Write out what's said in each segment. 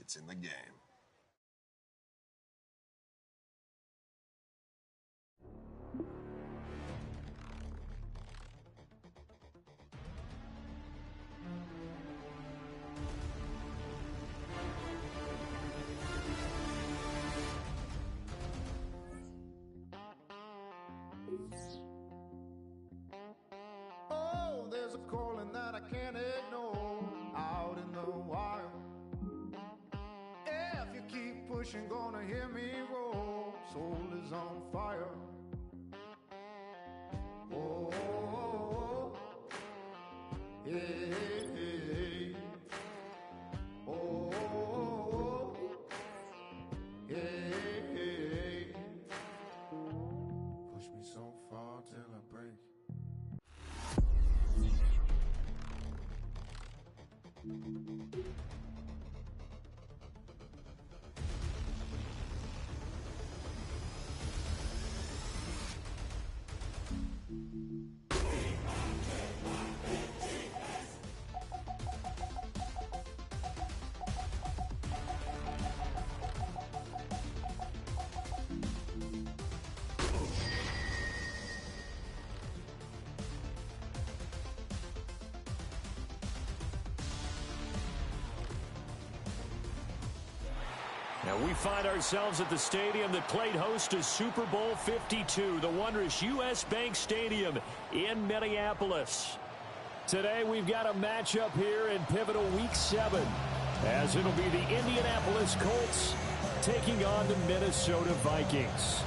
that's in the game. Oh, there's a calling that I can't ignore out in the wild. If you keep pushing, gonna hear me roar. Soul is on fire. Oh, oh, oh. Hey, hey, hey. Oh, oh, oh. Hey, hey, hey. Push me so far till I break. Now we find ourselves at the stadium that played host to Super Bowl 52, the wondrous U.S. Bank Stadium in Minneapolis. Today we've got a matchup here in pivotal Week 7, as it'll be the Indianapolis Colts taking on the Minnesota Vikings.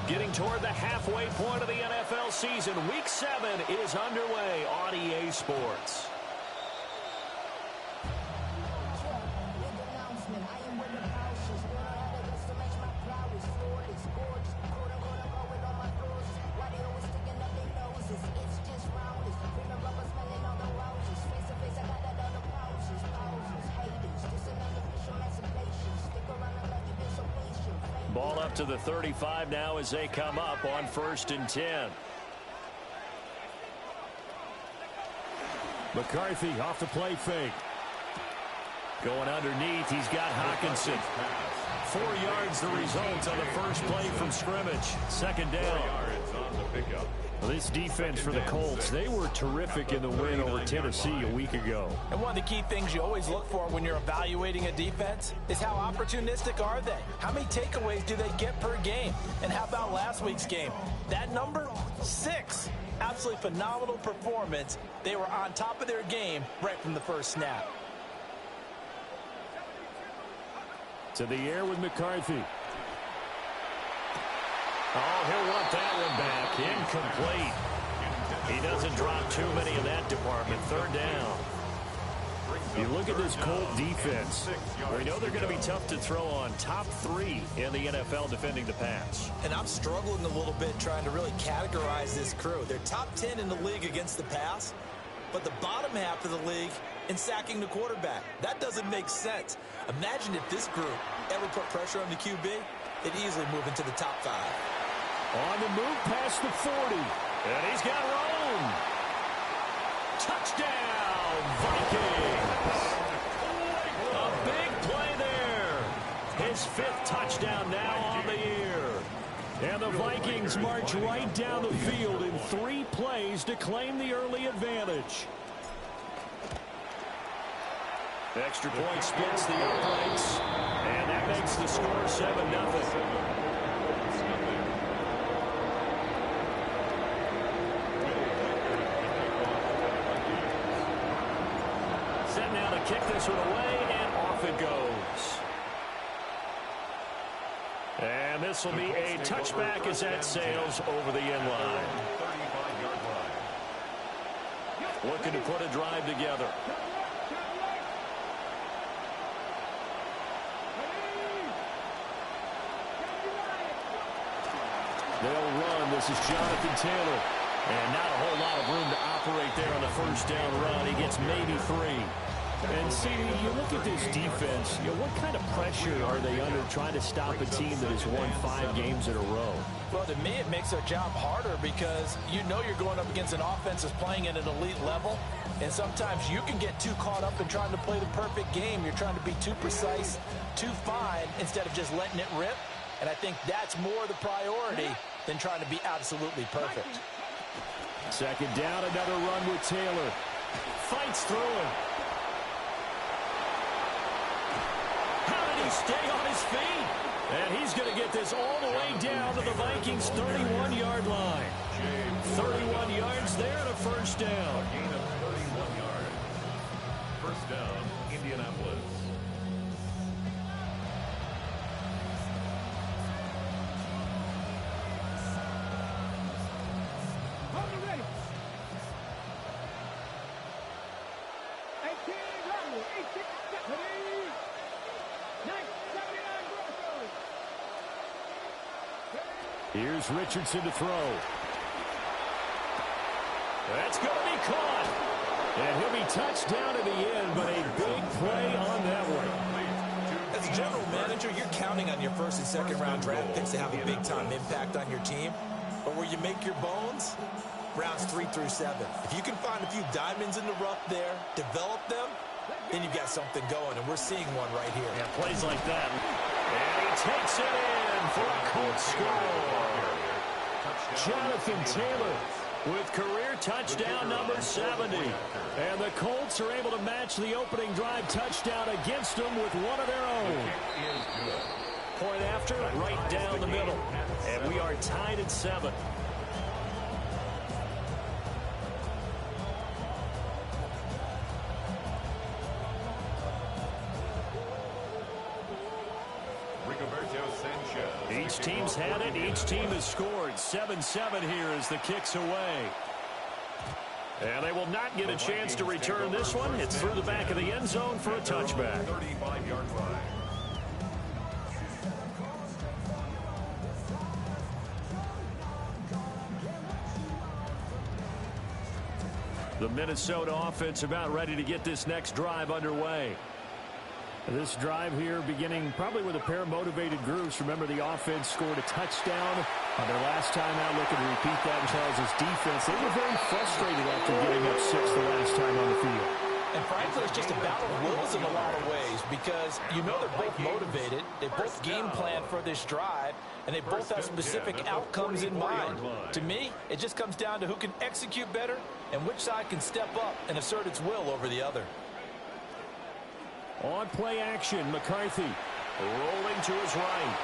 Getting toward the halfway point of the NFL season, Week 7 is underway on EA Sports. Ball up to the 35 now as they come up on 1st and 10. McCarthy off the play fake. Going underneath, he's got Hockenson. 4 yards the result on the first play from scrimmage. Second down. 4 yards on the pickup. Well, this defense for the Colts, they were terrific in the win over Tennessee a week ago. And one of the key things you always look for when you're evaluating a defense is how opportunistic are they? How many takeaways do they get per game? And how about last week's game? That number, 6. Absolutely phenomenal performance. They were on top of their game right from the first snap. To the air with McCarthy. Oh, he'll want that one back. Incomplete. He doesn't drop too many in that department. Third down. You look at this Colt defense. We know they're going to be tough to throw on. Top 3 in the NFL defending the pass. And I'm struggling a little bit trying to really categorize this crew. They're top 10 in the league against the pass, but the bottom half of the league in sacking the quarterback. That doesn't make sense. Imagine if this group ever put pressure on the QB, they'd easily move into the top 5. On the move past the 40. And he's got room. Touchdown, Vikings. A big play there. His 5th touchdown now on the year. And the Vikings march right down the field in 3 plays to claim the early advantage. Extra point splits the uprights. And that makes the score 7-0. Kick this one away, and off it goes. And this will be a touchback as that sails over the end line. Looking to put a drive together. They'll run. This is Jonathan Taylor. And not a whole lot of room to operate there on the first down run. He gets maybe 3. And see, you look at this defense, what kind of pressure are they under trying to stop a team that has won 5 games in a row? Well, to me, it makes their job harder because you know you're going up against an offense that's playing at an elite level, and sometimes you can get too caught up in trying to play the perfect game. You're trying to be too precise, too fine, instead of just letting it rip. And I think that's more the priority than trying to be absolutely perfect. Second down, another run with Taylor. Fights through him. How did he stay on his feet? And he's going to get this all the way down to the Vikings' 31-yard line. 31 yards there and a first down. A gain of 31 yards. First down, Indianapolis. Here's Richardson to throw. That's going to be caught. And he'll be touched down at the end, but a big play on that one. As a general manager, you're counting on your first and second round draft picks to have a big-time impact on your team. But where you make your bones, rounds 3 through 7. If you can find a few diamonds in the rough there, develop them, then you've got something going, and we're seeing one right here. Yeah, plays like that. And he takes it in for a Colts score. Jonathan Taylor with career touchdown number 70. And the Colts are able to match the opening drive touchdown against them with one of their own. Point after, right down the middle. And we are tied at 7. Each team's had it. Each team has scored. 7-7 here as the kick's away. And they will not get a chance to return this one. It's through the back of the end zone for a touchback. 35-yard line. The Minnesota offense about ready to get this next drive underway. This drive here beginning probably with a pair of motivated groups. Remember, the offense scored a touchdown on their last time out. Looking to repeat that in Charles' defense. They were very frustrated after getting up 6 the last time on the field. And frankly, it's just a battle of wills in a lot of ways because you know they're both motivated. They both game plan for this drive, and they both have specific outcomes in mind. To me, it just comes down to who can execute better and which side can step up and assert its will over the other. On play action, McCarthy rolling to his right.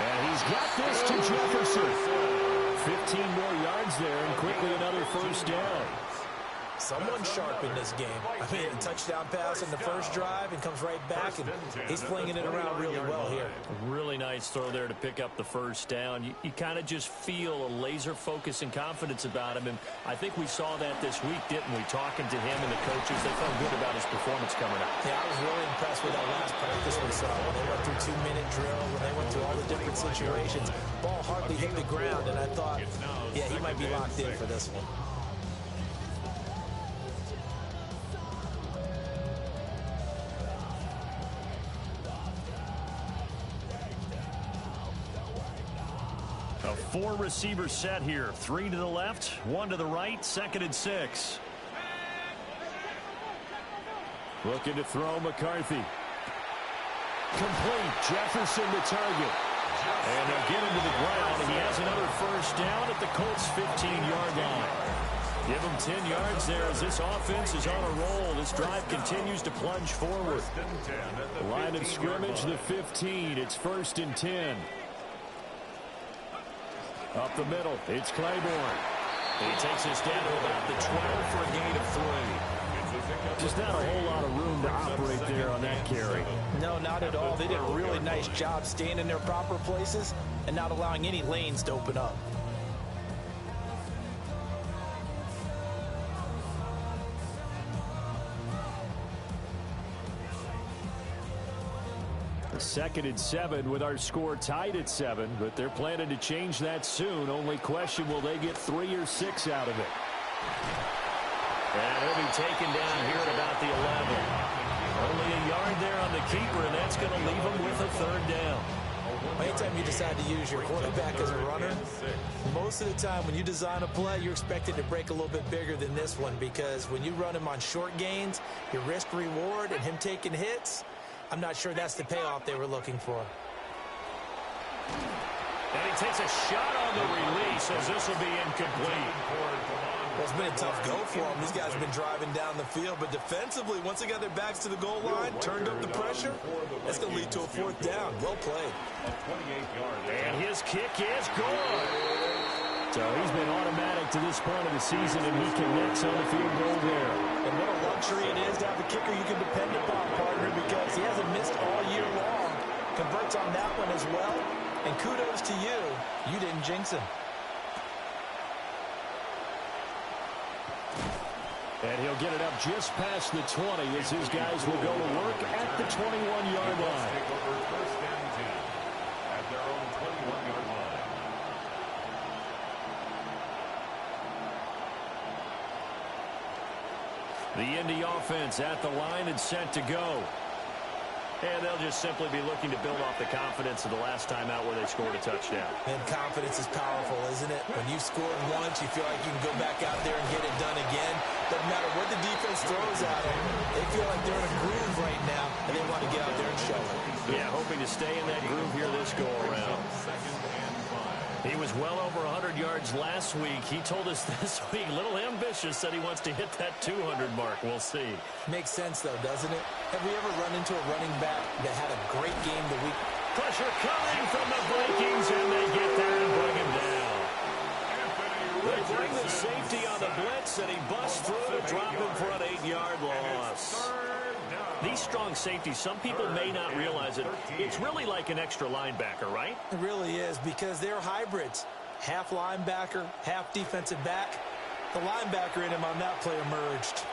And he's got this to Jefferson. 15 more yards there and quickly another first down. Someone sharp in this game. I mean, a touchdown pass in the first drive and comes right back, and he's flinging it around really well here. Really nice throw there to pick up the first down. You kind of just feel a laser focus and confidence about him, and I think we saw that this week, didn't we? Talking to him and the coaches, they felt good about his performance coming up. Yeah, I was really impressed with that last practice we saw when they went through 2-minute drill, when they went through all the different situations. Ball hardly hit the ground, and I thought, yeah, he might be locked in for this one. A 4-receiver set here. 3 to the left, 1 to the right, 2nd and 6. Looking to throw McCarthy. Complete. Jefferson to target. And they'll get him to the ground. He has another first down at the Colts' 15-yard line. Give him 10 yards there as this offense is on a roll. This drive continues to plunge forward. Line of scrimmage, the 15. It's 1st and 10. Up the middle, it's Claiborne. He takes us down to about the 12 for a gain of 3. Just not a whole lot of room to operate there on that carry. No, not at all. They did a really nice job staying in their proper places and not allowing any lanes to open up. Second and 7 with our score tied at 7, but they're planning to change that soon. Only question, will they get 3 or 6 out of it? And he'll be taken down here at about the 11. Only a yard there on the keeper, and that's going to leave him with a third down. Anytime you decide to use your quarterback as a runner, most of the time when you design a play, you're expected to break a little bit bigger than this one, because when you run him on short gains, your risk-reward and him taking hits, I'm not sure that's the payoff they were looking for. And he takes a shot on the release as this will be incomplete. Well, it's been a tough go for them. These guys have been driving down the field, but defensively, once they got their backs to the goal line, turned up the pressure, that's going to lead to a fourth down. Well played. And his kick is good. So he's been automatic to this point of the season, and he connects on the field goal there. And what a luxury it is to have a kicker you can depend upon, partner, because he hasn't missed all year long. Converts on that one as well. And kudos to you. You didn't jinx him. And he'll get it up just past the 20 as his guys will go to work at the 21-yard line. First and 10 at their own 21-yard line. The Indy offense at the line and set to go. And they'll just simply be looking to build off the confidence of the last time out where they scored a touchdown. And confidence is powerful, isn't it? When you've scored once, you feel like you can go back out there and get it done again. Doesn't matter what the defense throws at them. They feel like they're in a groove right now, and they want to get out there and show it. Yeah, hoping to stay in that groove here this go-around. He was well over 100 yards last week. He told us this week, a little ambitious, said he wants to hit that 200 mark. We'll see. Makes sense, though, doesn't it? Have we ever run into a running back that had a great game the week? Pressure coming from the Vikings, and they get there and bring him down. They bring the safety on the blitz, and he busts through to drop him for an 8-yard loss. These strong safeties, some people may not realize it. It's really like an extra linebacker, right? It really is, because they're hybrids. Half linebacker, half defensive back. The linebacker in him on that play emerged.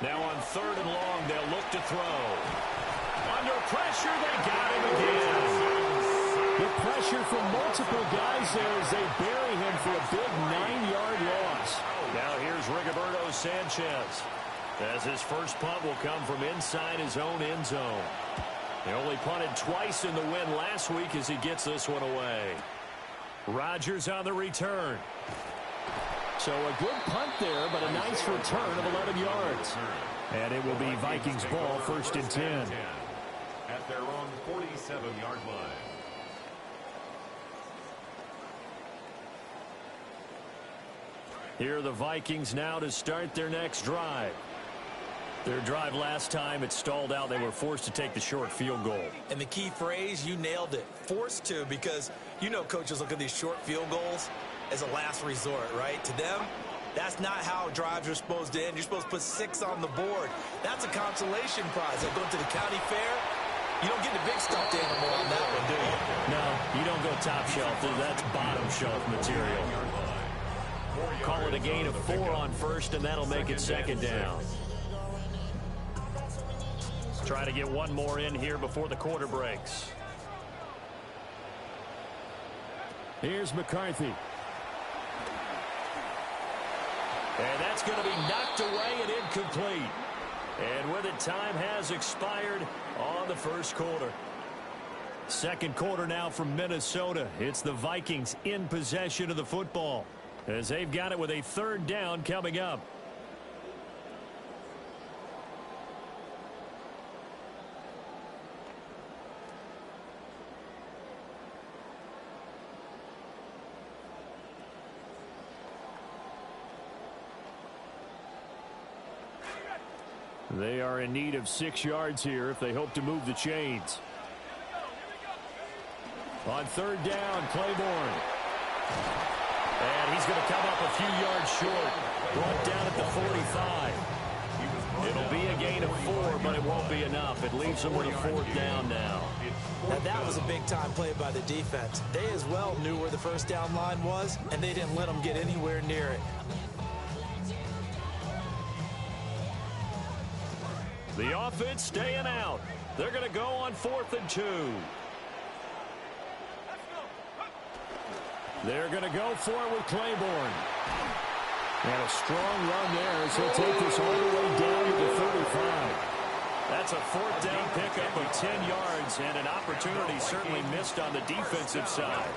Now on 3rd and long, they'll look to throw. Under pressure, they got him again. The pressure from multiple guys there as they bury him for a big 9-yard loss. Now here's Rigoberto Sanchez, as his first punt will come from inside his own end zone. He only punted twice in the win last week as he gets this one away. Rodgers on the return. So a good punt there, but a nice return of 11 yards. And it will be Vikings ball, 1st and 10. At their own 47-yard line. Here are the Vikings now to start their next drive. Their drive last time, it stalled out. They were forced to take the short field goal. And the key phrase, you nailed it. Forced to, because you know coaches look at these short field goals as a last resort, right? To them, that's not how drives are supposed to end. You're supposed to put 6 on the board. That's a consolation prize. Like going to the county fair, you don't get the big stuffed animal on that one, do you? No, you don't go top shelf. That's bottom shelf material. Call it a gain of 4 on 1st, and that'll make it 2nd down. Try to get one more in here before the quarter breaks. Here's McCarthy. And that's going to be knocked away and incomplete. And with it, time has expired on the first quarter. Second quarter now from Minnesota. It's the Vikings in possession of the football, as they've got it with a 3rd down coming up. They are in need of 6 yards here if they hope to move the chains. On 3rd down, Claiborne. And he's going to come up a few yards short. Brought down at the 45. It'll be a gain of 4, but it won't be enough. It leaves them with a 4th down now. Now that was a big-time play by the defense. They as well knew where the first down line was, and they didn't let them get anywhere near it. The offense staying out. They're going to go on 4th and 2. They're going to go for it with Claiborne. And a strong run there as he'll take this all the way down to the 35. That's a 4th down pickup of 10 yards and an opportunity certainly missed on the defensive side.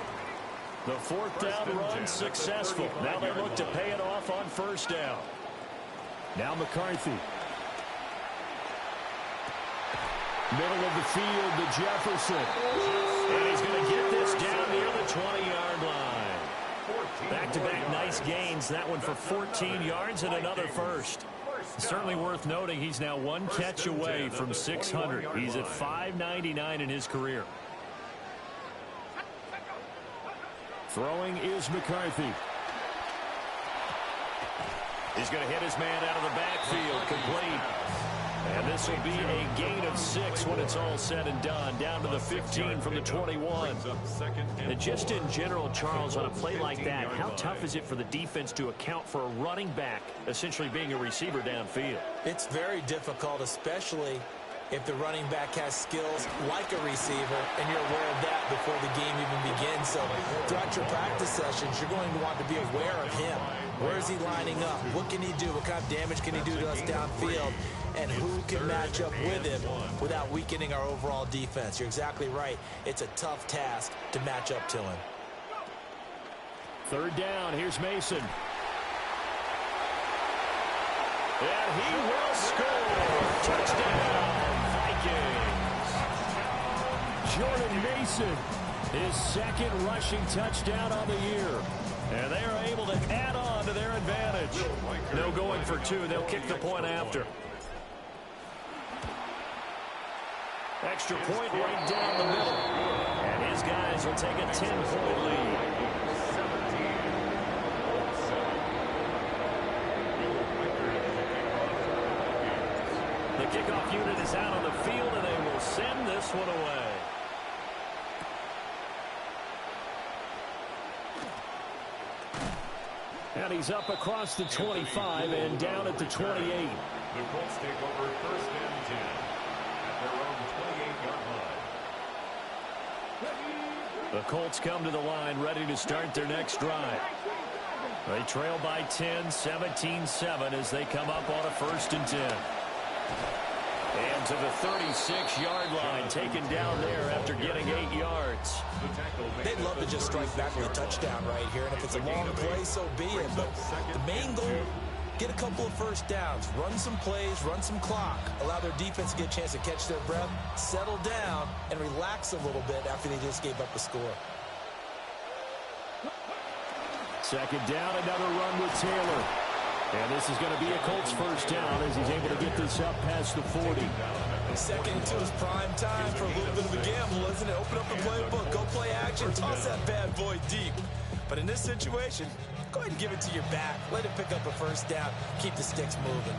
The 4th down run successful. Now they look to pay it off on 1st down. Now McCarthy. Middle of the field to Jefferson. And he's going to get this down near the 20-yard line. Back-to-back nice gains. That one for 14 yards and another first. Certainly worth noting he's now 1 catch away from 600. He's at 599 in his career. Throwing is McCarthy. He's going to hit his man out of the backfield. Complete. And this will be a gain of 6 when it's all said and done. Down to the 15 from the 21. And just in general, Charles, on a play like that, how tough is it for the defense to account for a running back essentially being a receiver downfield? It's very difficult, especially if the running back has skills like a receiver, and you're aware of that before the game even begins. So throughout your practice sessions, you're going to want to be aware of him. Where is he lining up? What can he do? What kind of damage can he do to us downfield? And who can match up with him without weakening our overall defense? You're exactly right. It's a tough task to match up to him. 3rd down. Here's Mason. And he will score. Touchdown. Jordan Mason, his 2nd rushing touchdown on the year. And they are able to add on to their advantage. No going for 2. They'll kick the point after. Extra point right down the middle. And his guys will take a 10-point lead. The kickoff unit is out on the field, and they will send this one away. And he's up across the 25 and down at the 28. The Colts take over 1st and 10 at their own 28-yard line. The Colts come to the line ready to start their next drive. They trail by 10, 17-7 as they come up on a 1st and 10. And to the 36-yard line, taken down there after getting 8 yards. They'd love to just strike back with a touchdown right here, and if it's a long play, so be it. But the main goal, get a couple of 1st downs, run some plays, run some clock, allow their defense to get a chance to catch their breath, settle down, and relax a little bit after they just gave up a score. 2nd down, another run with Taylor. And this is going to be a Colts 1st down as he's able to get this up past the 40. 2nd and 2 is prime time for a little bit of a gamble, isn't it? Open up the playbook, go play action, toss that bad boy deep. But in this situation, go ahead and give it to your back. Let him pick up a 1st down. Keep the sticks moving.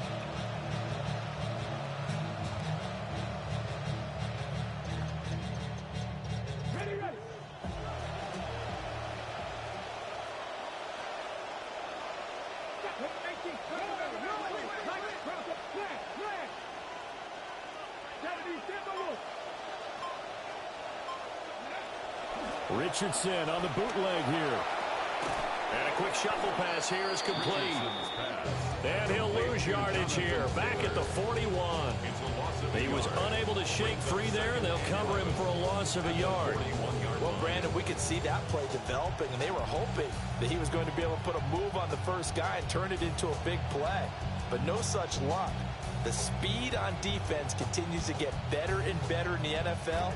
Richardson on the bootleg here. And a quick shuffle pass here is complete. And he'll lose yardage here. Back at the 41. He was unable to shake free there, and they'll cover him for a loss of a yard. Well, Brandon, we could see that play developing, and they were hoping that he was going to be able to put a move on the first guy and turn it into a big play. But no such luck. The speed on defense continues to get better and better in the NFL.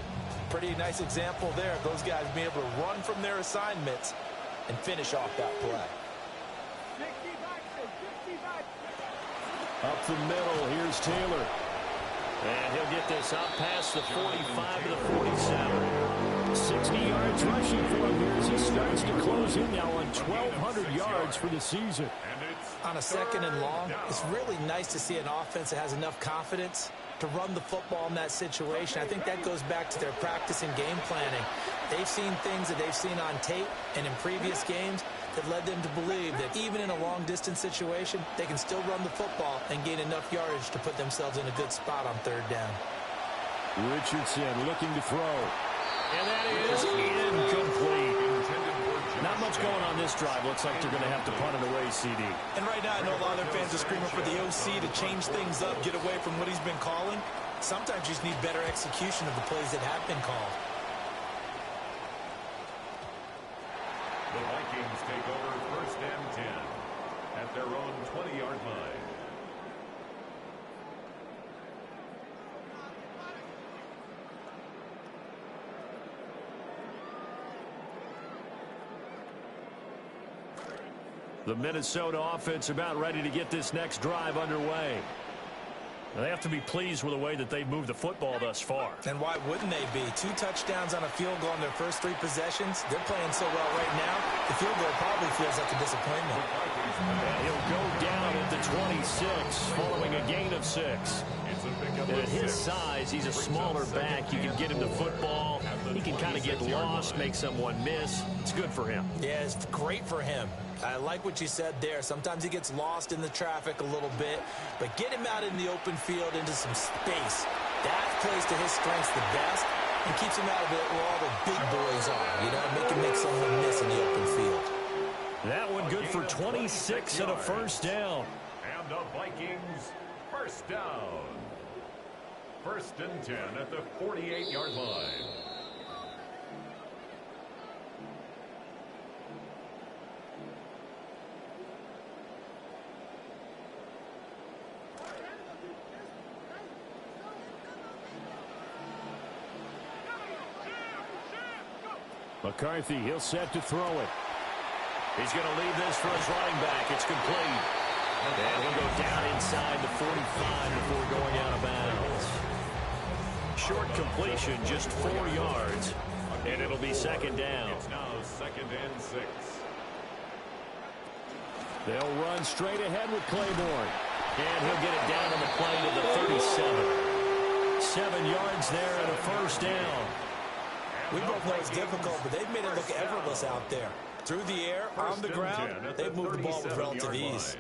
Pretty nice example there. Those guys being able to run from their assignments and finish off that play. Up the middle, here's Taylor. And he'll get this up past the 45 to the 47. 60 yards rushing for him here as he starts to close in now on 1,200 yards for the season. On a 2nd and long, it's really nice to see an offense that has enough confidence to run the football in that situation. I think that goes back to their practice and game planning. They've seen things that they've seen on tape and in previous games that led them to believe that even in a long-distance situation, they can still run the football and gain enough yardage to put themselves in a good spot on third down. Richardson looking to throw. And that is incomplete. Not much going on this drive. Looks like they're going to have to punt it away, CD. And right now, I know a lot of their fans are screaming for the OC to change things up, get away from what he's been calling. Sometimes you just need better execution of the plays that have been called. The Vikings take over first and 10 at their own 20-yard line. The Minnesota offense about ready to get this next drive underway. They have to be pleased with the way that they've moved the football thus far. And why wouldn't they be? 2 touchdowns on a field goal in their first 3 possessions. They're playing so well right now, the field goal probably feels like a disappointment. And he'll go down at the 26 following a gain of 6. And at his size, he's a smaller back. You can get him the football. He can kind of get lost, make someone miss. It's good for him. Yeah, it's great for him. I like what you said there. Sometimes he gets lost in the traffic a little bit, but get him out in the open field into some space. That plays to his strengths the best and keeps him out of it where all the big boys are, you know, make him make someone miss in the open field. That one good for 26 and a first down. And the Vikings first down. First and 10 at the 48-yard line. McCarthy, he'll set to throw it. He's going to leave this for his running back. It's complete. And he'll go down inside the 45 before going out of bounds. Short completion, just 4 yards. And it'll be second down. It's now second and 6. They'll run straight ahead with Claiborne. And he'll get it down on the play to the 37. 7 yards there and a first down. We both know it's difficult, but they've made it look effortless out there. Through the air, on the ground, they've moved the ball with relative ease.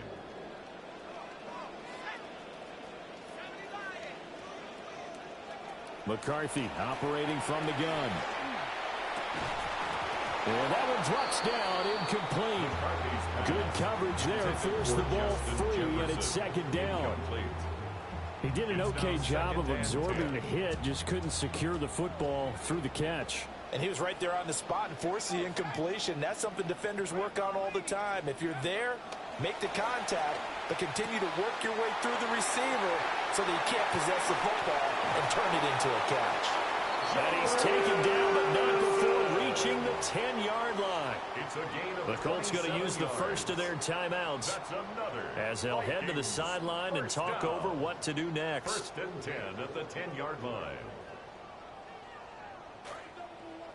McCarthy operating from the gun. And that one drops down, incomplete. Good coverage there, forced the ball free, and it's second down. He did an okay job of absorbing the hit, just couldn't secure the football through the catch. And he was right there on the spot and forced the incompletion. That's something defenders work on all the time. If you're there, make the contact, but continue to work your way through the receiver so that you can't possess the football and turn it into a catch. And he's taken down, but not before reaching the 10-yard line. It's a gain of The Colts going to use the first of their timeouts That's another. as they'll head to the sideline and talk over what to do next. First and 10 at the 10-yard line.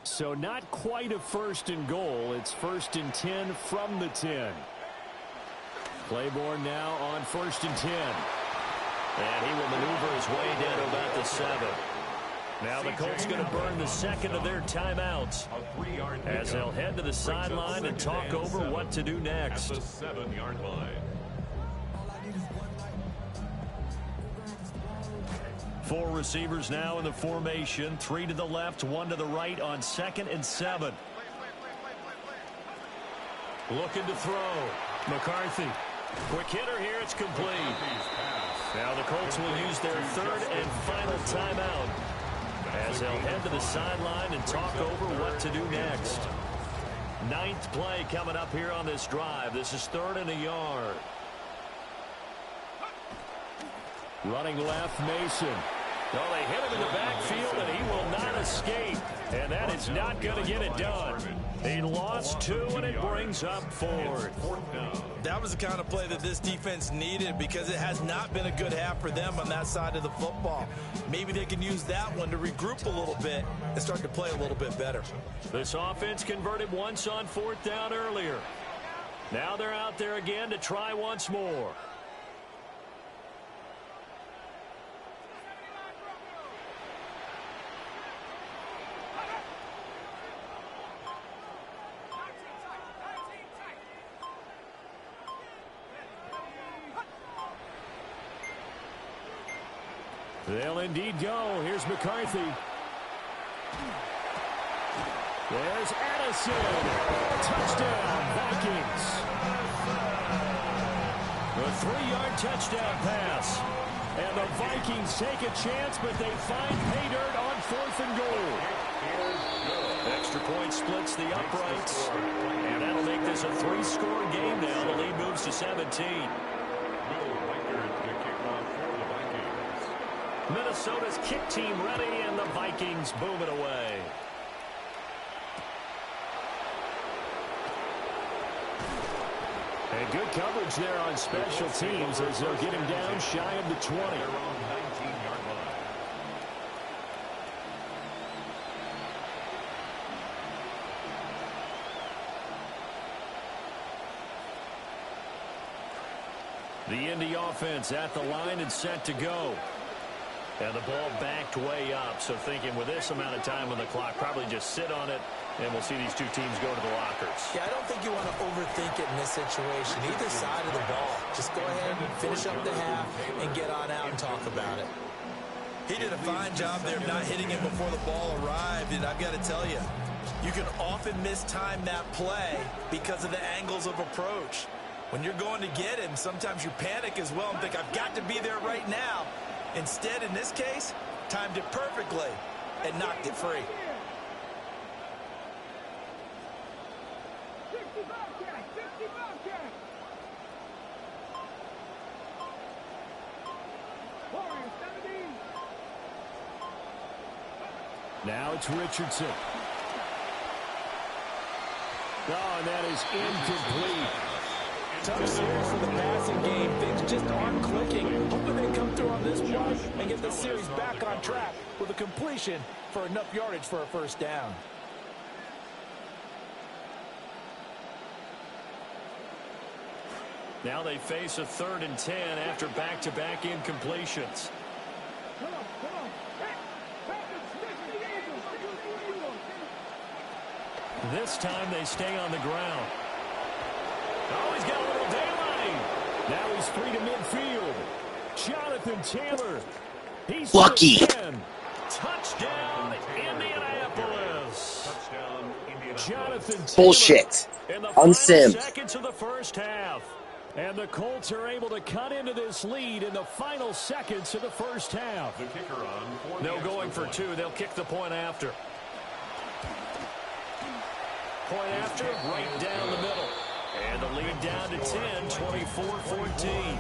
So not quite a first and goal. It's first and 10 from the 10. Claiborne now on first and 10. And he will maneuver his way down to about the 7. Now the Colts going to burn the second of their timeouts as they'll head to the sideline and talk over what to do next. At the 7-yard line. 4 receivers now in the formation. 3 to the left, 1 to the right on second and 7. Looking to throw. McCarthy. Quick hitter here. It's complete. Now the Colts will use their third and final timeout as they'll head to the sideline and talk over what to do next. 9th play coming up here on this drive. This is 3rd and a yard. Running left, Mason. Oh, they hit him in the backfield, and he will not escape. And that is not going to get it done. He lost 2, and it brings up 4th. That was the kind of play that this defense needed because it has not been a good half for them on that side of the football. Maybe they can use that one to regroup a little bit and start to play a little bit better. This offense converted once on 4th down earlier. Now they're out there again to try once more. They'll indeed go. Here's McCarthy. There's Addison. Touchdown, Vikings. A 3-yard touchdown pass. And the Vikings take a chance, but they find pay dirt on 4th and goal. Extra point splits the uprights. And that'll make this a 3-score game now. The lead moves to 17. Minnesota's kick team ready, and the Vikings boom it away. And good coverage there on special teams as they'll get him down shy of the 20. The Indy offense at the line and set to go. And the ball backed way up, so thinking with this amount of time on the clock, probably just sit on it, and we'll see these two teams go to the lockers. Yeah, I don't think you want to overthink it in this situation. Either side of the ball. Just go ahead and finish up the half and get on out and talk about it. He did a fine job there of not hitting it before the ball arrived, and I've got to tell you, you can often mistime that play because of the angles of approach. When you're going to get him, sometimes you panic as well and think, I've got to be there right now. Instead, in this case, timed it perfectly and knocked it free. Now it's Richardson. Oh, and that is incomplete. Tough series for the passing game. Things just aren't clicking. Hoping they come through on this one and get the series back on track with a completion for enough yardage for a first down. Now they face a 3rd and 10 after back-to-back incompletions. This time they stay on the ground. Oh, he's got a little daylight. Now he's free to midfield. Jonathan Taylor. He's lucky. Touchdown, Indianapolis. Touchdown, Indianapolis. Jonathan Taylor. Bullshit. Unsim. Seconds of the first half. And the Colts are able to cut into this lead in the final seconds of the first half. The kicker on. No going for 2. They'll kick the point after. Point after, right down the middle. And the lead down to 10, 24-14.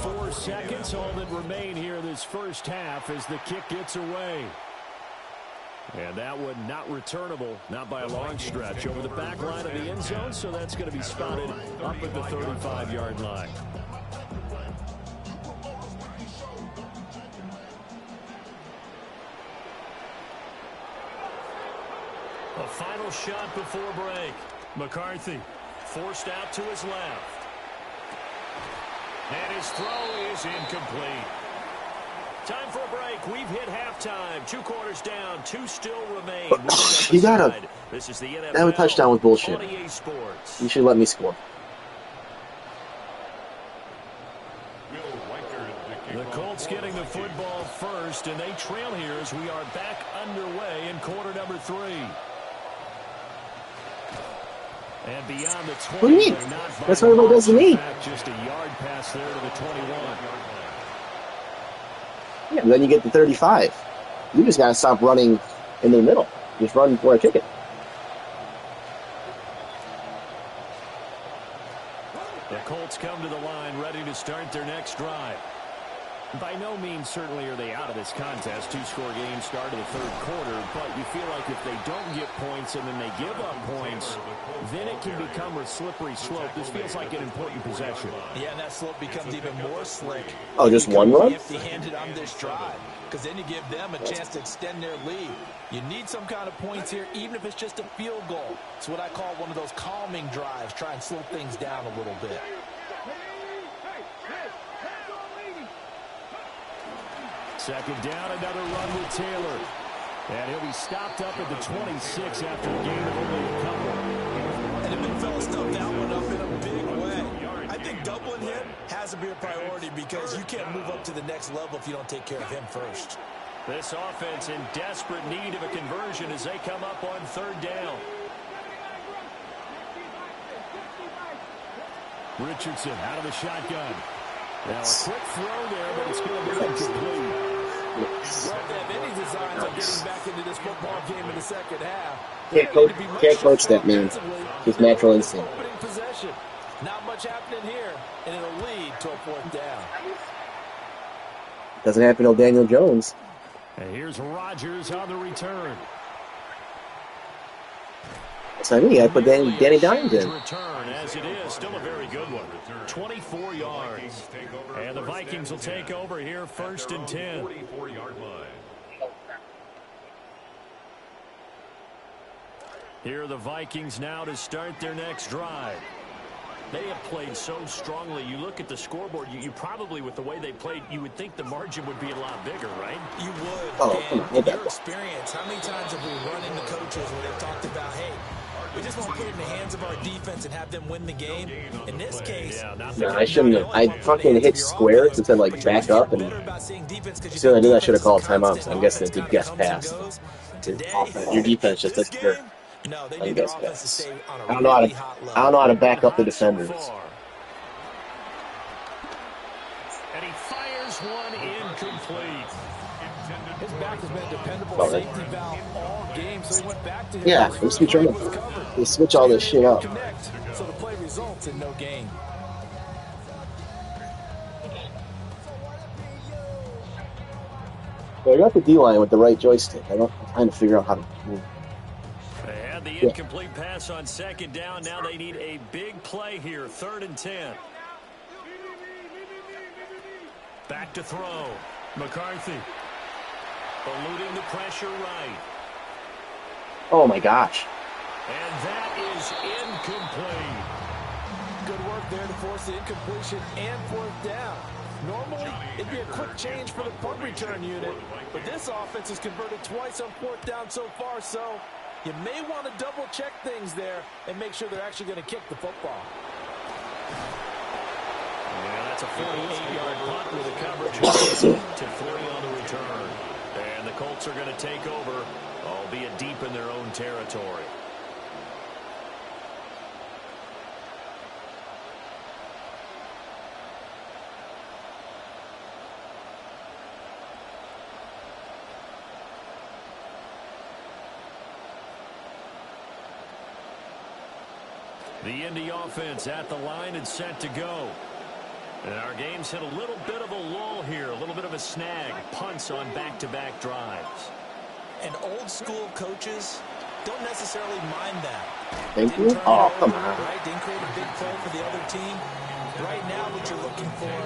4 seconds, all that remain here this first half as the kick gets away. And that one not returnable, not by a long stretch, over the back line of the end zone, so that's going to be spotted up at the 35-yard line. A final shot before break. McCarthy forced out to his left. And his throw is incomplete. Time for a break. We've hit halftime. 2 quarters down. 2 still remain. You gotta. This is the NFL. That touchdown was bullshit. You should let me score. The Colts getting the football first, and they trail here as we are back underway in quarter number 3. And beyond the 20, what do you mean? That's what everybody does to me. Just a yard pass there to the 21. Yeah, but then you get the 35. You just gotta stop running in the middle. Just run for a ticket. The Colts come to the line ready to start their next drive. By no means certainly are they out of this contest. 2-score game start of the 3rd quarter, but you feel like if they don't get points and then they give up points, then it can become a slippery slope. This feels like an important possession. Yeah, and that slope becomes even more slick. Oh, just one run? Empty-handed on this drive, because then you give them a chance to extend their lead. You need some kind of points here, even if it's just a field goal. It's what I call one of those calming drives. Try and slow things down a little bit. Second down, another run with Taylor. And he'll be stopped up at the 26 after a gain of only a couple. And the big fella stuffed that one up in a big way. I think has to be a priority because you can't move up to the next level if you don't take care of him first. This offense in desperate need of a conversion as they come up on third down. Richardson out of the shotgun. Now a quick throw there, but it's going to be incomplete. Well, they have any designs on getting back into this football game in the second half. Can't coach that, man. Just natural instinct. Opening possession. Not much happening here, and it'll lead to a fourth down. Doesn't happen to Daniel Jones. And here's Rodgers on the return. So I mean, I put Danny Dimes in. Return as it is, still a very good one. 24 yards. And the Vikings will take over here, 1st and 10. 44-yard line. Here are the Vikings now to start their next drive. They have played so strongly. You look at the scoreboard, you probably, with the way they played, you would think the margin would be a lot bigger, right? You would. Oh, come on, in your experience, how many times have we run into coaches where they've talked about, hey, we just want to put it in the hands of our defense and have them win the game? In this case, no, I shouldn't have. I fucking hit square to say, like, back up, and as soon as I did, I should have called timeout. So I'm guessing it's a guess pass. Your defense just doesn't care. No, they need their offense to stay on a I don't know how to back up the defenders. And he fires one incomplete. His back has been a dependable safety valve all game, so he went back to him. Yeah, they switch all this shit up. So the play results in no gain. Well, I got the D-line with the right joystick. I'm trying to figure out how to move. They had the incomplete pass on 2nd down. Now they need a big play here, 3rd and 10. Back to throw. McCarthy. Eluding the pressure right. Oh, my gosh. And that is incomplete. Good work there to force the incompletion and 4th down. Normally, it'd be a quick change for the punt return unit, but this offense has converted twice on 4th down so far, so you may want to double-check things there and make sure they're actually going to kick the football. Yeah, that's a 48-yard punt with a coverage to 3 on the return. And the Colts are going to take over, albeit deep in their own territory. The Indy offense at the line and set to go. And our game's hit a little bit of a lull here, a little bit of a snag. Punts on back-to-back drives. And old-school coaches don't necessarily mind that. Thank you. Oh, come on. Right? Didn't create a big play for the other team. Right now, what you're looking for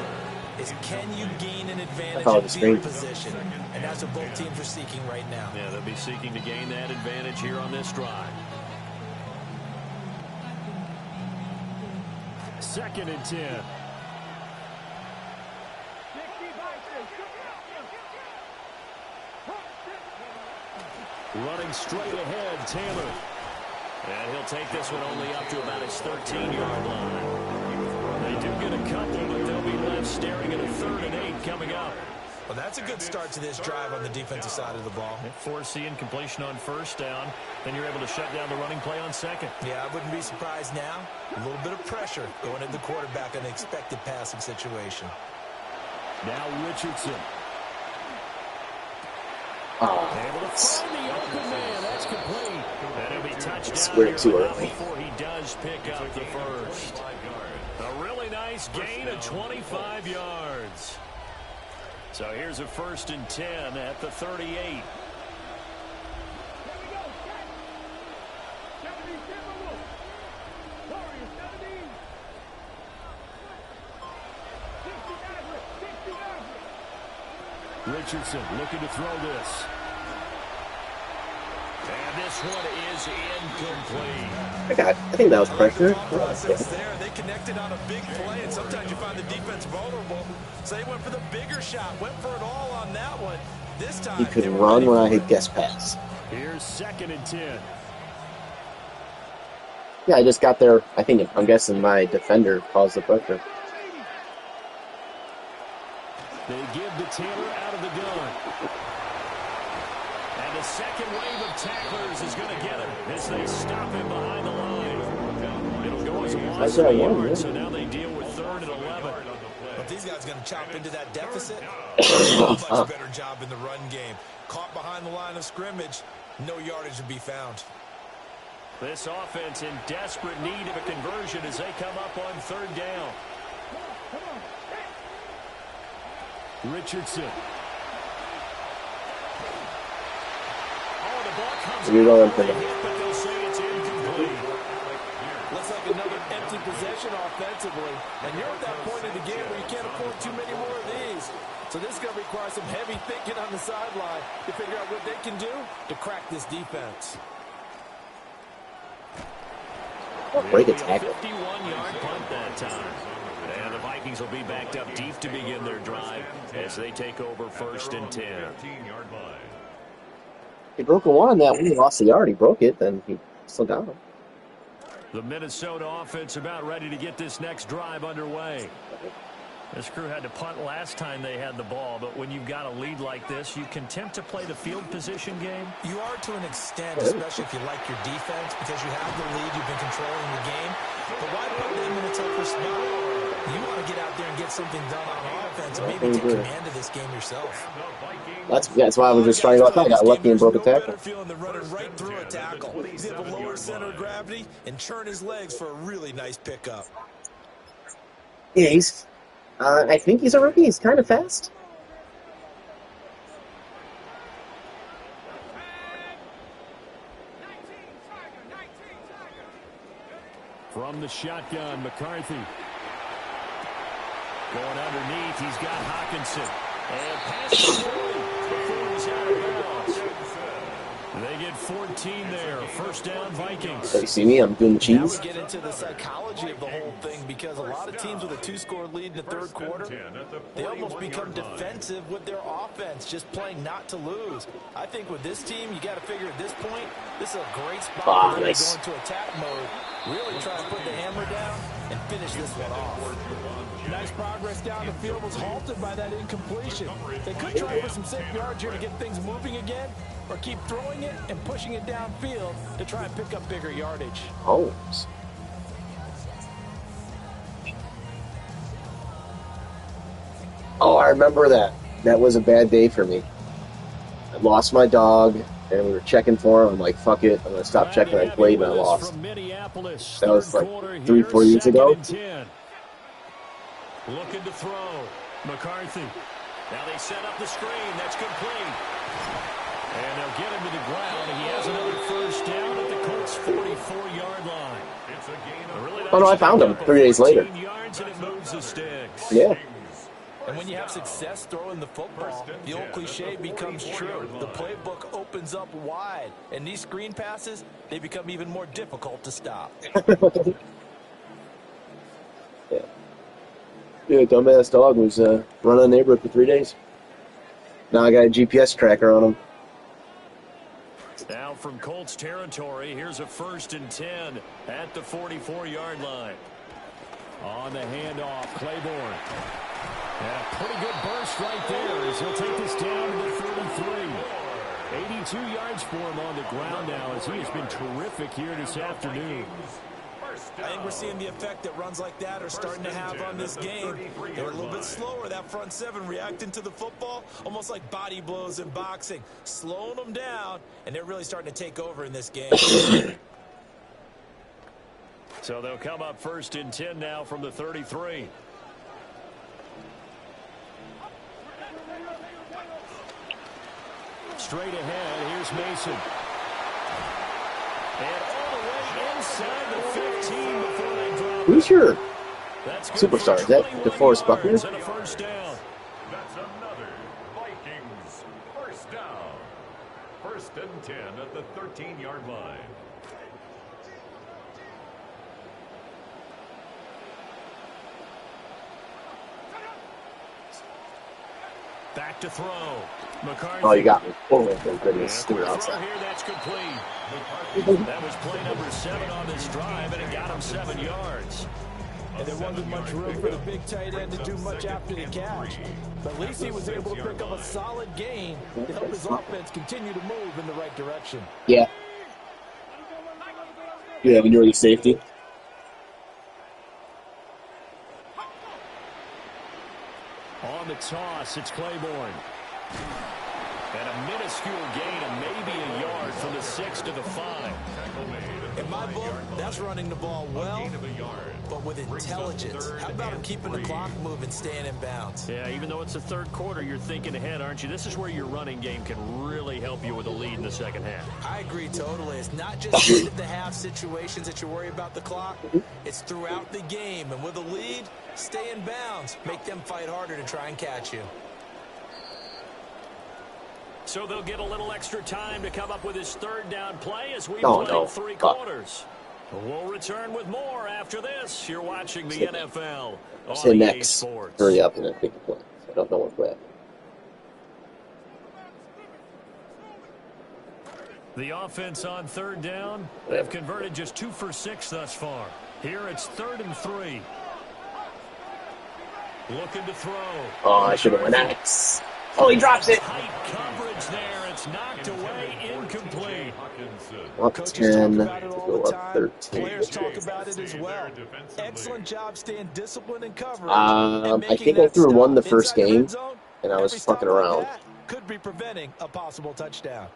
is can you gain an advantage in field position? And that's what both teams are seeking right now. Yeah, they'll be seeking to gain that advantage here on this drive. 2nd and 10. Running straight ahead, Taylor. And he'll take this one only up to about his 13-yard line. They do get a couple, but they'll be left staring at a 3rd and 8 coming up. Well, that's a good start to this drive on the defensive side of the ball. Force the incompletion on 1st down. Then you're able to shut down the running play on 2nd. Yeah, I wouldn't be surprised now. A little bit of pressure going at the quarterback in an expected passing situation. Now Richardson. Oh. Able to find the open man. That's complete. And it'll be touchdown Square here too early. before he does pick up the first. A really nice gain of 25 yards. So here's a 1st and 10 at the 38. Richardson looking to throw this. And this one is incomplete. I think that was pressure. They connected on a big play, and sometimes you find the defense vulnerable. So they went for the bigger shot, went for it all on that one. This time, You could run when I hit guess pass. Here's 2nd and 10. Yeah, I just got there. I'm guessing my defender caused the pressure. They give to Taylor out of the gun. And the second wave of tacklers is going to get him as they stop him behind the line. It'll go as a loss of a yard, so now they deal with 3rd and 11. If these guys are going to chop into that deficit, a much better job in the run game. Caught behind the line of scrimmage, no yardage to be found. This offense in desperate need of a conversion as they come up on 3rd down. Richardson. Oh, the ball comes out, but they'll say it's incomplete. Looks like another empty possession offensively. And you're at that point in the game where you can't afford too many more of these. So this is going to require some heavy thinking on the sideline to figure out what they can do to crack this defense. Break a tackle. 51-yard punt that time. And the Vikings will be backed up deep to begin their drive as they take over 1st and 10. He broke a 1 on that one. He lost the yard. He broke it. Then he still got him. The Minnesota offense about ready to get this next drive underway. This crew had to punt last time they had the ball, but when you've got a lead like this, you can attempt to play the field position game. You are to an extent, especially if you like your defense, because you have the lead, you've been controlling the game. But why put them in a tougher spot? You want to get out there and get something done on offense, and maybe take command of this game yourself. That's why I was just trying to go. I got lucky and broke a tackle. Feeling the running right through a tackle. He's able to lower center of gravity and churn his legs for a really nice pickup. Yeah, I think he's a rookie. He's kind of fast. From the shotgun, McCarthy. Going underneath, he's got Hockenson. And pass before he's out of bounds. They get 14 there. 1st down, Vikings. You see me? I'm doing the cheese. Now we get into the psychology of the whole thing, because a lot of teams with a 2-score lead in the 3rd quarter, they almost become defensive with their offense, just playing not to lose. I think with this team, you got to figure at this point, this is a great spot for them to go into attack mode, really try to put the hammer down and finish this one off. Nice progress down the field was halted by that incompletion. They could try for some safe yards here to get things moving again, or keep throwing it and pushing it downfield to try and pick up bigger yardage. Holmes. Oh, I remember that. That was a bad day for me. I lost my dog, and we were checking for him. I'm like, fuck it. I'm going to stop checking. I played, and I lost. That was like 3-4 years ago. Looking to throw. McCarthy. Now they set up the screen. That's complete. And they'll get him to the ground. He has another 1st down at the Colts' 44-yard line. It's a gain of really nice. Oh, no, I found him 3 days later. Yards and it moves the sticks. Yeah. And when you have success throwing the football, the old cliche becomes true. The playbook opens up wide. And these screen passes, they become even more difficult to stop. Yeah, dumbass dog was running the neighborhood for 3 days. Now I got a GPS tracker on him. Now from Colts territory, here's a 1st and 10 at the 44-yard line. On the handoff, Claiborne. And a pretty good burst right there as he'll take this down to the 33. 82 yards for him on the ground now as he has been terrific here this afternoon. I think we're seeing the effect that runs like that are starting to have on this game. They were a little bit slower, that front 7, reacting to the football, almost like body blows in boxing, slowing them down, and they're really starting to take over in this game. So they'll come up 1st and 10 now from the 33. Straight ahead, here's Mason. And all the way inside the 15 before they drop. Who's your superstar? Is that DeForest Buckner? That's another Vikings 1st down. 1st and 10 at the 13-yard line. Back to throw. McCarthy. Oh, you got me. Oh, my goodness. Threw it outside. Here, that's complete. That was play number 7 on this drive, and it got him 7 yards. and there wasn't much room for the big tight end to do much after the catch. But at least he was able to pick up a solid gain to help his offense continue to move in the right direction. Yeah. You have an early safety. On the toss, it's Claiborne. And a minuscule gain of maybe a yard from the 6 to the 5. In my book, that's running the ball well, but with intelligence. How about him keeping the clock moving, staying in bounds? Yeah, even though it's the third quarter, you're thinking ahead, aren't you? This is where your running game can really help you with a lead in the second half. I agree totally. It's not just end of the half situations that you worry about the clock. It's throughout the game. And with a lead, stay in bounds. Make them fight harder to try and catch you. So they'll get a little extra time to come up with his third down play as we play 3 quarters. We'll return with more after this. You're watching the NFL on EA Sports. Hurry up and then pick the play. I don't know what's left. The offense on third down. They've converted just 2 for 6 thus far. Here it's 3rd and 3. Looking to throw. Oh, I should have went that. Oh, he drops it. Tight coverage there. It's knocked away, incomplete. Up 10 to go up 13. Players talk about it as well. Excellent job staying disciplined and covering. I think I threw one the first game, and I was fucking around. Could be preventing a possible touchdown.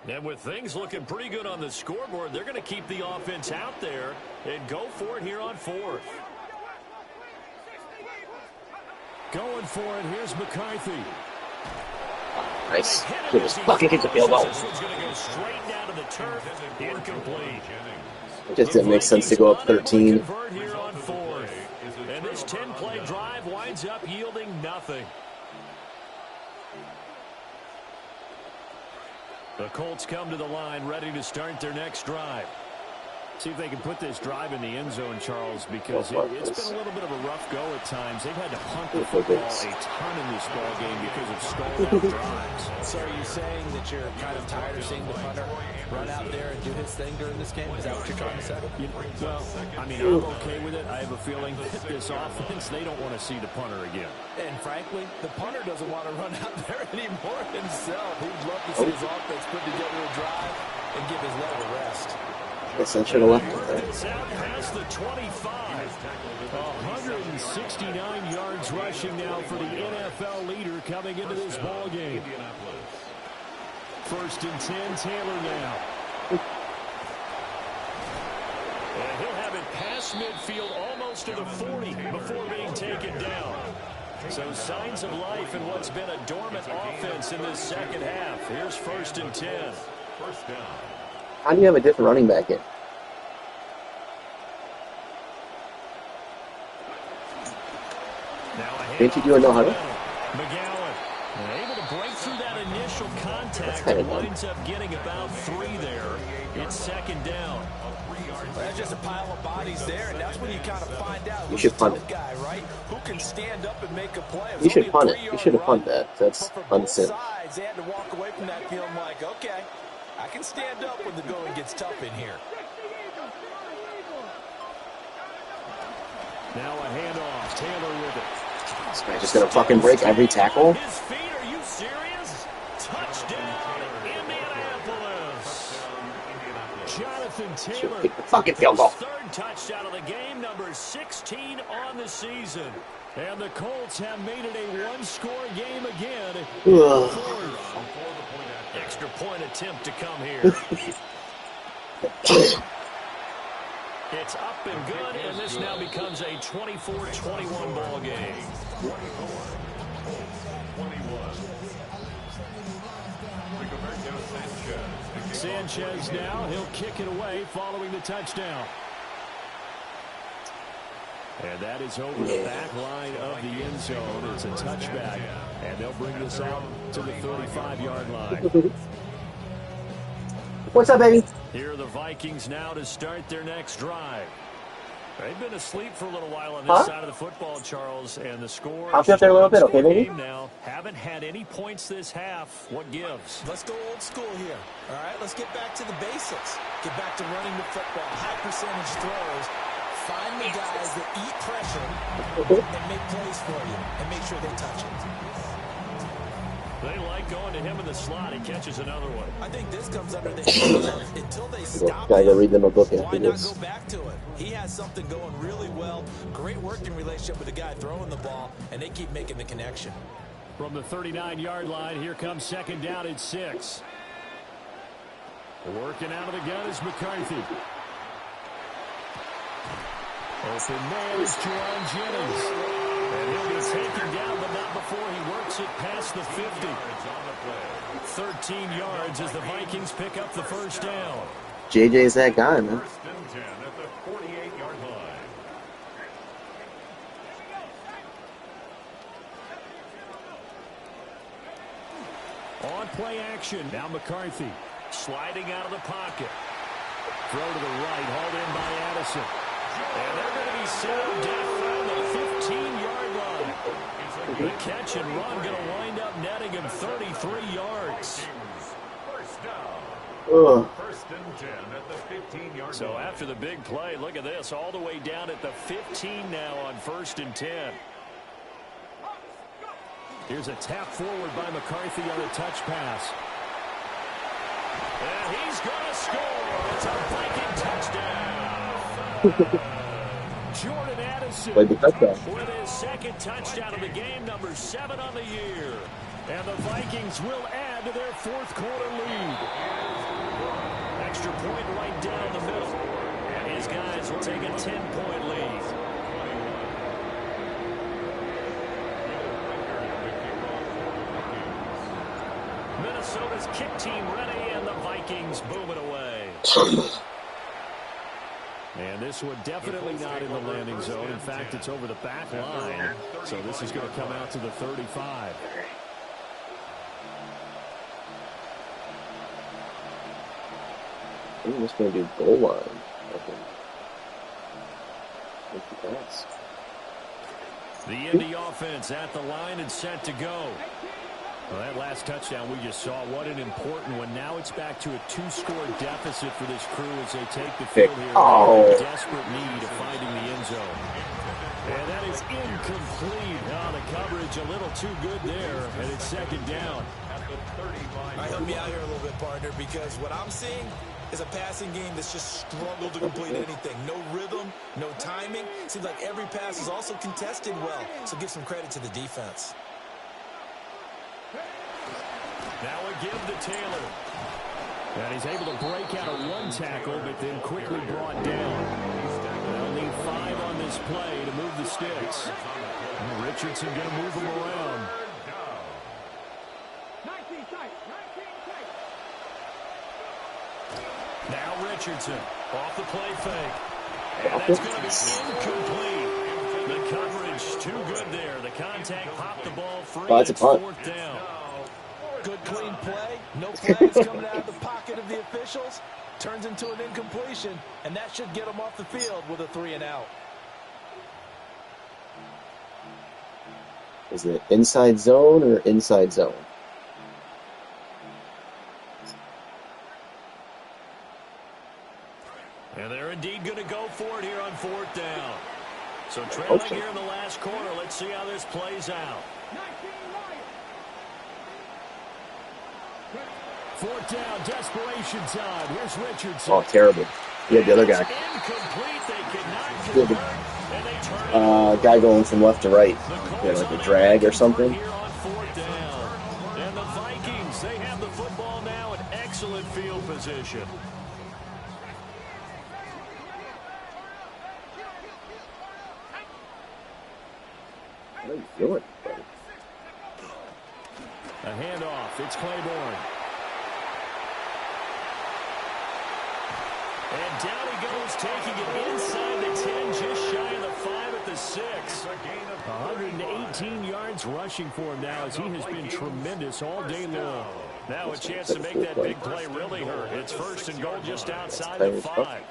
And with things looking pretty good on the scoreboard, they're going to keep the offense out there and go for it here on 4th. Going for it, here's McCarthy. Nice. He just fucking kicked the field goal. This one's going to go straight down to the turf. Incomplete. It just didn't make sense to go up 13. Convert here on 4th. And this 10-play drive winds up yielding nothing. The Colts come to the line, ready to start their next drive. See if they can put this drive in the end zone, Charles, because it's been a little bit of a rough go at times. They've had to punt the football a ton in this ball game because of stalled out drives. So are you saying that you're kind of tired of seeing the punter run out there and do his thing during this game? Is that what you're trying to say? Well, I mean, I'm okay with it. I have a feeling that this offense, they don't want to see the punter again. And frankly, the punter doesn't want to run out there anymore himself. He'd love to see his offense put together a drive and give his leg a rest. Guess I should have left it there. It's out past the 25. 169 yards rushing now for the NFL leader coming into this ball game. 1st and 10, Taylor now. And he'll have it past midfield almost to the 40 before being taken down. So signs of life in what's been a dormant offense in this second half. Here's 1st and 10. First down. How do you have a different running back in? Didn't you do a no-huddle? McGowan able to break through that initial contact and winds up getting about 3 there. It's 2nd down. That's just a pile of bodies there, and that's when you kind of find out who's the tough guy, right? Who can stand up and make a play. You should punt it. You should have punted that. That's unsafe. They had to walk away from that feeling like, okay, I can stand up when the going gets tough in here. Now a handoff. Taylor with it. This guy's just gonna fucking break every tackle. His feet, are you serious? Touchdown, Indianapolis. Jonathan Taylor. Kick the fucking field goal. 3rd touchdown of the game, number 16 on the season. And the Colts have made it a 1-score game again. Extra point attempt to come here. It's up and good, and this now becomes a 24-21 ball game. 24-21. Sanchez now, he'll kick it away following the touchdown. And that is over the back line of the end zone. It's a touchback, and they'll bring this out to the 35-yard line. What's up, baby? Here are the Vikings now to start their next drive. They've been asleep for a little while on this side of the football, Charles, and the score. Pop you up there a little bit, okay, baby? Now haven't had any points this half. What gives? Let's go old school here. All right, let's get back to the basics. Get back to running the football, high percentage throws. Find the guys that eat pressure and make plays for you, and make sure they touch it. They like going to him in the slot. He catches another one. I think this comes under the head of until they stop Gotta go read them a book why after not this. go back to it? He has something going really well. Great working relationship with the guy throwing the ball, and they keep making the connection. From the 39-yard line, here comes second down at 6. Working out of the gun is McCarthy. Open man is Jauan Jennings. And he'll be taken down, but not before he works it past the 50. 13 yards as the Vikings pick up the first down. JJ's that guy, man. First and 10 at the 48-yard line. On play action, now McCarthy sliding out of the pocket. Throw to the right, hauled in by Addison. And they're going to be set down around the 15-yard line. The catch and run going to wind up netting him 33 yards. First down. Ugh. First and 10 at the 15-yard So line. after the big play, look at this, all the way down at the 15 now on first and 10. Here's a tap forward by McCarthy on a touch pass. And he's going to score. It's a Viking touchdown. Jordan Addison Played the touchdown. with his second touchdown of the game, number 7 on the year. And the Vikings will add to their fourth quarter lead. Extra point right down the middle. And his guys will take a 10-point lead. Minnesota's kick team ready, and the Vikings boom it away. And this one definitely not in the landing zone. In fact, it's over the back line. So this is going to come out to the 35. I think I'm just going to do goal line. Pass. The Indy offense at the line and set to go. Well, that last touchdown we just saw, what an important one. Now it's back to a 2-score deficit for this crew as they take the field here. Oh. In desperate need of finding the end zone. And that is incomplete. Oh, the coverage a little too good there, and it's second down. All right, help me out here a little bit, partner, because what I'm seeing is a passing game that's just struggled to complete anything. No rhythm, no timing. Seems like every pass is also contested well, so give some credit to the defense. Now a give to Taylor. And he's able to break out of one tackle, but then quickly brought down. They'll need 5 on this play to move the sticks. And Richardson going to move them around. Now Richardson off the play fake. And that's going to be incomplete. The coverage too good there. The contact popped the ball free. Oh, it's a punt. Fourth down. Good, clean play. No flags coming out of the pocket of the officials. Turns into an incompletion, and that should get them off the field with a 3 and out. Is it inside zone or inside zone? And they're indeed going to go for it here on fourth down. So trailing here in the last quarter. Let's see how this plays out. Fourth down, desperation time. Here's Richardson. Oh, terrible. Yeah, the other guy. Incomplete. They could not convert. Guy going from left to right. Yeah, like a drag or something. Here on fourth down. And the Vikings, they have the football now in excellent field position. What are you doing, buddy? A handoff. It's Claiborne. And down he goes, taking it inside the 10, just shy of the 5 at the 6. 118 yards rushing for him now, as he has been tremendous all day long. Now a chance to make that big play really hurt. It's first and goal just outside the 5.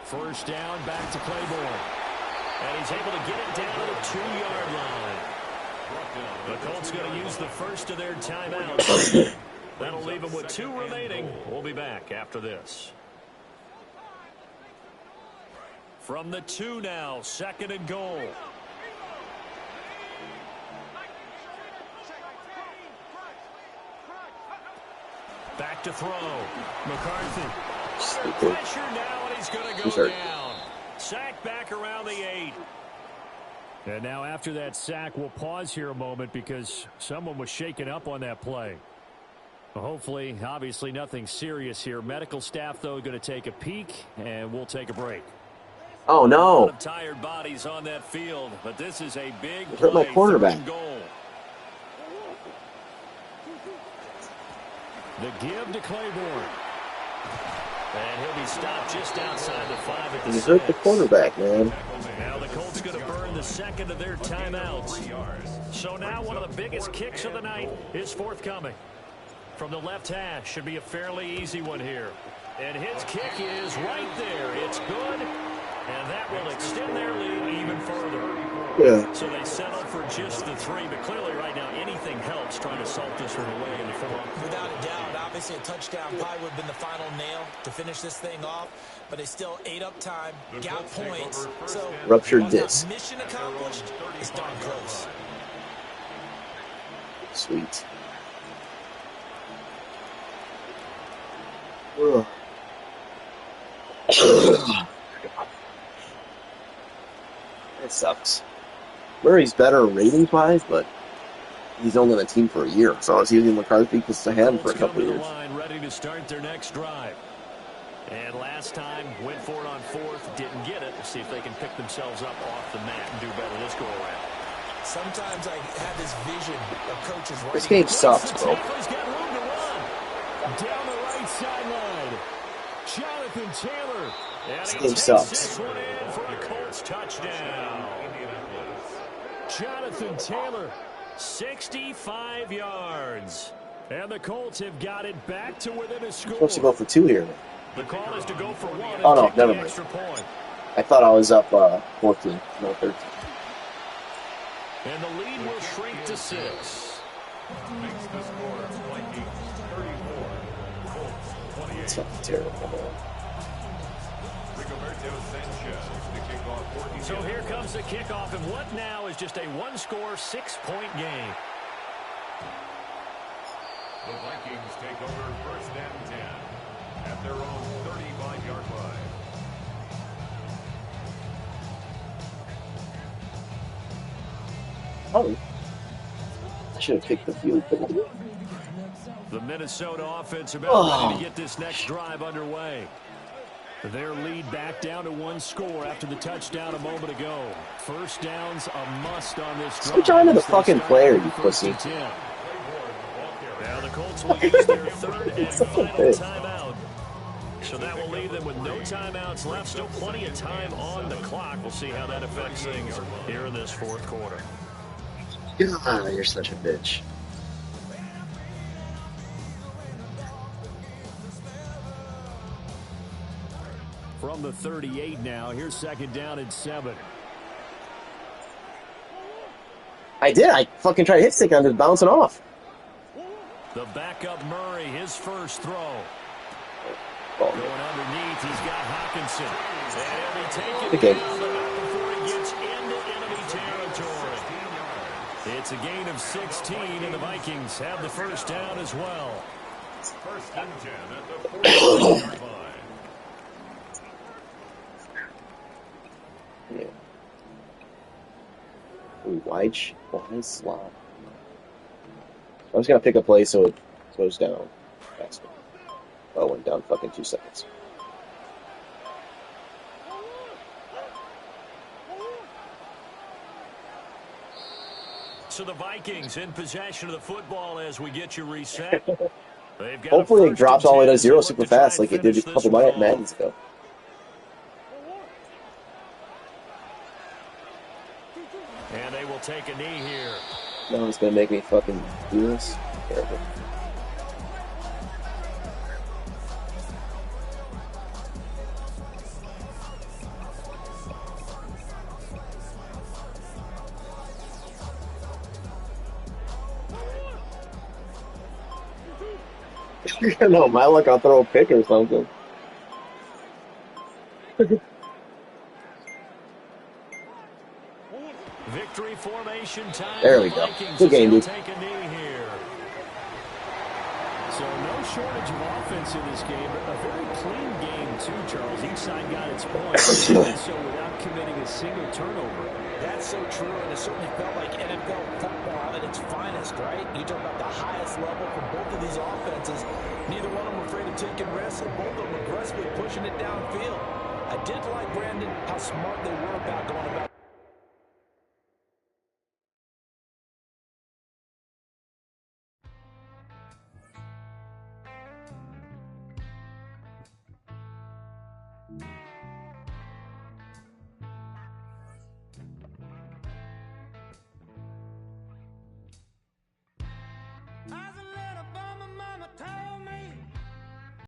First down, back to Claiborne. And he's able to get it down to the 2-yard line. The Colts going to use the first of their timeouts. That'll leave them with 2 remaining. We'll be back after this. From the 2 now, 2nd and goal. Back to throw. McCarthy. Pressure now, and he's going to go down. Sack back around the 8. And now after that sack, we'll pause here a moment because someone was shaken up on that play. Well, hopefully, obviously nothing serious here. Medical staff, though, going to take a peek, and we'll take a break. Oh, no. A lot of tired bodies on that field, but this is a big play. Hurt my quarterback. Goal. The give to Claiborne. And he'll be stopped just outside the 5 at the 6. He hurt the quarterback, man. Now the Colts going to burn the 2nd of their timeouts. So now one of the biggest kicks of the night is forthcoming. From the left hash, should be a fairly easy one here. And his kick is right there. It's good. And that will extend their lead even further. Yeah. So they settled for just the 3, but clearly right now anything helps trying to salt this one away in the 4th. Without a doubt, obviously a touchdown probably would have been the final nail to finish this thing off, but they still ate up time, got points. So ruptured disc. Mission accomplished is darn close. Sweet. Ugh. It sucks. Murray's better ratings-wise, but he's only on the team for a year. So I was using McCarthy because I had him for a couple of years. Ready to start their next drive. And last time, went for it on 4th, didn't get it. Let's see if they can pick themselves up off the mat and do better this go-around. Sometimes I have this vision of coaches running. This game sucks, bro. Taylor's got room to run. Down the right sideline. Jonathan Taylor. This game sucks. This one in for a Colts touchdown. Jonathan Taylor, 65 yards. And the Colts have got it back to within a score. Supposed to go for 2 here. The call is to go for 1. Oh, no, never mind. I thought I was up 14, no 13. And the lead will shrink to 6. Makes the score Vikings 34, Colts 28. It's not terrible. Rigoberto Sanchez to kick off 14. So here comes the kickoff, and what now is just a 1-score, 6-point game. The Vikings take over 1st and 10 at their own 35-yard line. Oh. I should have picked the field goal. The Minnesota offense about ready to get this next drive underway. Their lead back down to 1 score after the touchdown a moment ago. First down's a must on this drive. Switch on to the fucking player, you pussy. Now the Colts will use their 3rd and final timeout. So that will leave them with no timeouts left. Still plenty of time on the clock. We'll see how that affects things here in this 4th quarter. God, you're such a bitch. From the 38 now, here's 2nd down and 7. I did. I fucking tried to hit stick on it, bouncing off. The backup Murray, his first throw. Oh, Going underneath, he's got Hockenson. And he'll be taken okay. down before he gets into enemy territory. It's a gain of 16, and the Vikings have the first down as well. 1st and 10 at the 40-yard line. Yeah. Ooh, wide slot. I was gonna pick a play so it goes down faster. Oh, it went down fucking 2 seconds. So the Vikings in possession of the football as we get you reset. Hopefully it drops all the way to 0 super fast like it did a couple Maddens ago. And they will take a knee here. No one's gonna make me fucking do this. Terrible. No, my luck, I'll throw a pick or something. Victory formation time. There we go. Good game, dude. Take a knee here. So no shortage of offense in this game. A very clean game, too, Charles. Each side got its points. So without committing a single turnover. That's so true, and it certainly felt like NFL football at its finest, right? You talk about the highest level from both of these offenses. Neither one of them afraid of taking risks, and both of them aggressively pushing it downfield. I did like, Brandon, how smart they were about going about. As